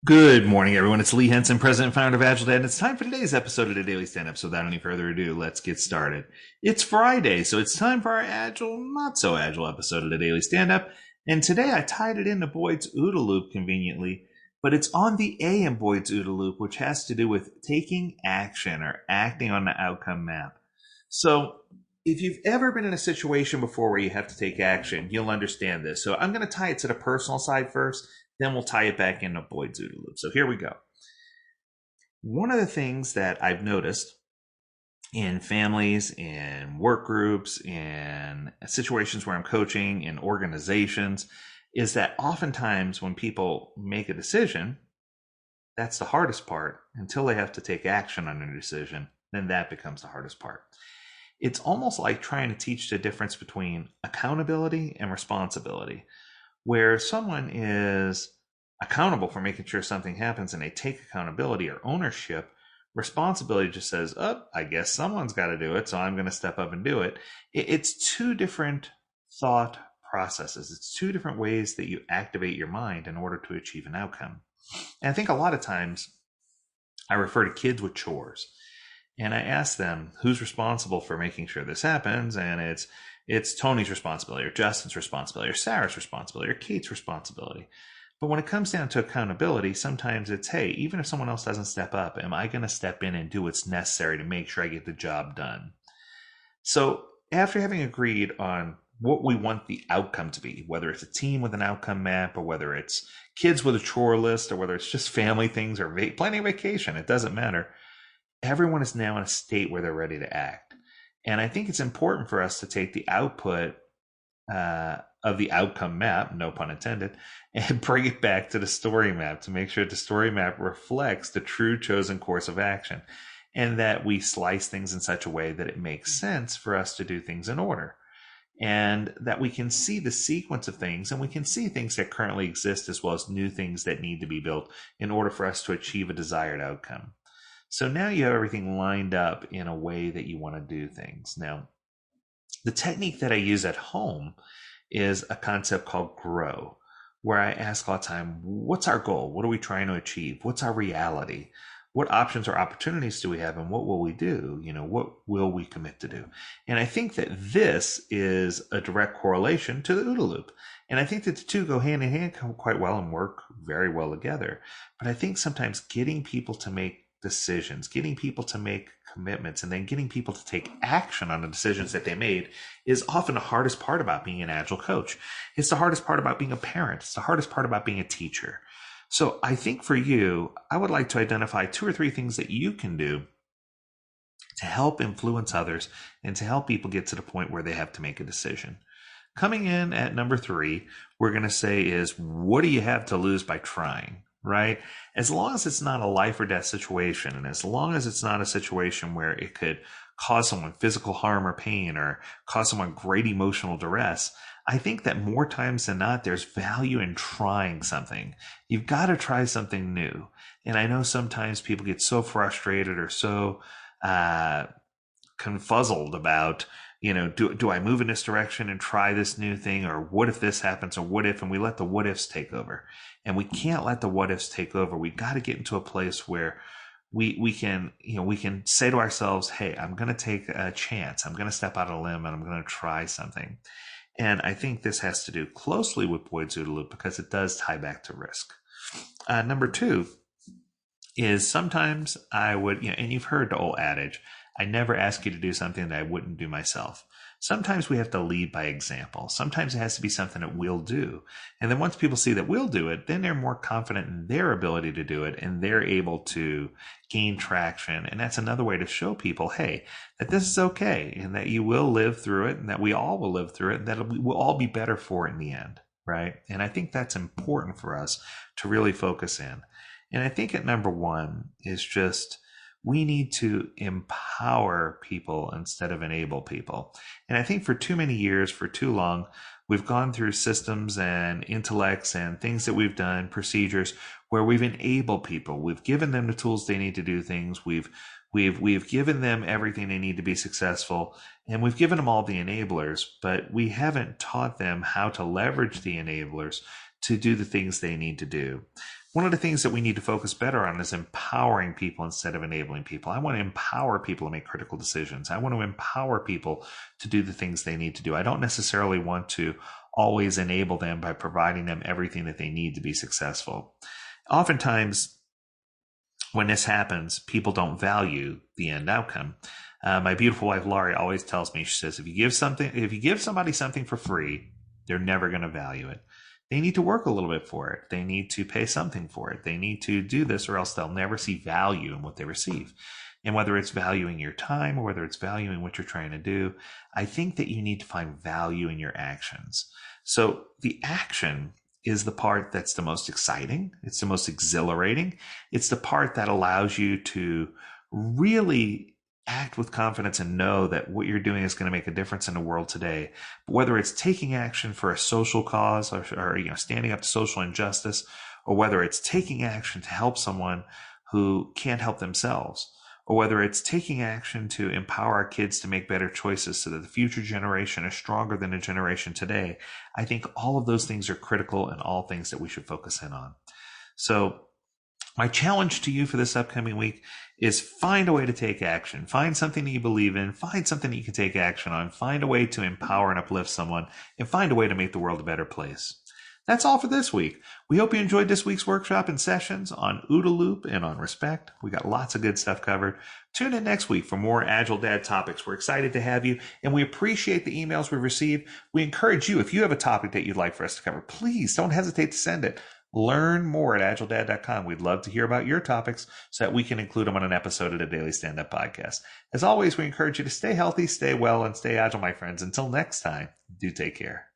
Good morning, everyone. It's Lee Henson, President and Founder of Agile Dad, and it's time for today's episode of the Daily Stand-Up. So without any further ado, let's get started. It's Friday, so it's time for our Agile, Not So Agile episode of the Daily Stand-Up. And today I tied it into Boyd's OODA loop conveniently, but it's on the A in Boyd's OODA loop, which has to do with taking action or acting on the outcome map. So if you've ever been in a situation before where you have to take action, you'll understand this. So I'm going to tie it to the personal side first. Then we'll tie it back into Boyd's OODA loop. So here we go. One of the things that I've noticed in families, in work groups, in situations where I'm coaching, in organizations, is that oftentimes when people make a decision, that's the hardest part until they have to take action on a decision. Then that becomes the hardest part. It's almost like trying to teach the difference between accountability and responsibility, where someone is accountable for making sure something happens and they take accountability or ownership. Responsibility just says, oh, I guess someone's got to do it, so I'm going to step up and do it. It's two different thought processes. It's two different ways that you activate your mind in order to achieve an outcome. And I think a lot of times I refer to kids with chores. And I ask them, who's responsible for making sure this happens? And it's Tony's responsibility, or Justin's responsibility, or Sarah's responsibility, or Kate's responsibility. But when it comes down to accountability, sometimes it's, hey, even if someone else doesn't step up, am I going to step in and do what's necessary to make sure I get the job done? So after having agreed on what we want the outcome to be, whether it's a team with an outcome map, or whether it's kids with a chore list, or whether it's just family things or planning a vacation, it doesn't matter. Everyone is now in a state where they're ready to act. And I think it's important for us to take the output of the outcome map, no pun intended, and bring it back to the story map to make sure the story map reflects the true chosen course of action, and that we slice things in such a way that it makes sense for us to do things in order, and that we can see the sequence of things, and we can see things that currently exist as well as new things that need to be built in order for us to achieve a desired outcome. So now you have everything lined up in a way that you want to do things. Now, the technique that I use at home is a concept called GROW, where I ask all the time, what's our goal? What are we trying to achieve? What's our reality? What options or opportunities do we have, and what will we do? What will we commit to do? And I think that this is a direct correlation to the OODA loop. And I think that the two go hand in hand quite well and work very well together. But I think sometimes getting people to make decisions, getting people to make commitments, and then getting people to take action on the decisions that they made is often the hardest part about being an agile coach. It's the hardest part about being a parent. It's the hardest part about being a teacher. So I think for you, I would like to identify 2 or 3 things that you can do to help influence others and to help people get to the point where they have to make a decision. Coming in at number 3, we're going to say is, what do you have to lose by trying? Right? As long as it's not a life or death situation, and as long as it's not a situation where it could cause someone physical harm or pain or cause someone great emotional duress, I think that more times than not, there's value in trying something. You've got to try something new. And I know sometimes people get so frustrated or so confuzzled about, do I move in this direction and try this new thing, or what if this happens, or what if, and we let the what ifs take over. And we can't let the what ifs take over. We got to get into a place where we can say to ourselves, hey, I'm going to take a chance. I'm going to step out on a limb and I'm going to try something. And I think this has to do closely with Boyd's OODA loop because it does tie back to risk. Number 2 is sometimes I would, and you've heard the old adage, I never ask you to do something that I wouldn't do myself. Sometimes we have to lead by example. Sometimes it has to be something that we'll do. And then once people see that we'll do it, then they're more confident in their ability to do it, and they're able to gain traction. And that's another way to show people, hey, that this is okay, and that you will live through it, and that we all will live through it, and that we'll all be better for it in the end, right? And I think that's important for us to really focus in. And I think at number 1 is just, we need to empower people instead of enable people. And I think for too many years, for too long, we've gone through systems and intellects and things that we've done, procedures, where we've enabled people. We've given them the tools they need to do things. We've given them everything they need to be successful, and we've given them all the enablers, but we haven't taught them how to leverage the enablers to do the things they need to do. one of the things that we need to focus better on is empowering people instead of enabling people. I want to empower people to make critical decisions. I want to empower people to do the things they need to do. I don't necessarily want to always enable them by providing them everything that they need to be successful. Oftentimes, when this happens, people don't value the end outcome. My beautiful wife, Laurie, always tells me, she says, if you give somebody something for free, they're never going to value it. They need to work a little bit for it. They need to pay something for it. They need to do this or else they'll never see value in what they receive. And whether it's valuing your time or whether it's valuing what you're trying to do, I think that you need to find value in your actions. So the action is the part that's the most exciting. It's the most exhilarating. It's the part that allows you to really act with confidence and know that what you're doing is going to make a difference in the world today. But whether it's taking action for a social cause or standing up to social injustice, or whether it's taking action to help someone who can't help themselves, or whether it's taking action to empower our kids to make better choices so that the future generation is stronger than the generation today, I think all of those things are critical and all things that we should focus in on. So my challenge to you for this upcoming week is find a way to take action. Find something that you believe in. Find something that you can take action on. Find a way to empower and uplift someone, and find a way to make the world a better place. That's all for this week. We hope you enjoyed this week's workshop and sessions on OODA Loop and on respect. We got lots of good stuff covered. Tune in next week for more Agile Dad topics. We're excited to have you, and we appreciate the emails we received. We encourage you, if you have a topic that you'd like for us to cover, please don't hesitate to send it. Learn more at agiledad.com. We'd love to hear about your topics so that we can include them on an episode of the Daily Stand-Up Podcast. As always, we encourage you to stay healthy, stay well, and stay agile, my friends. Until next time, do take care.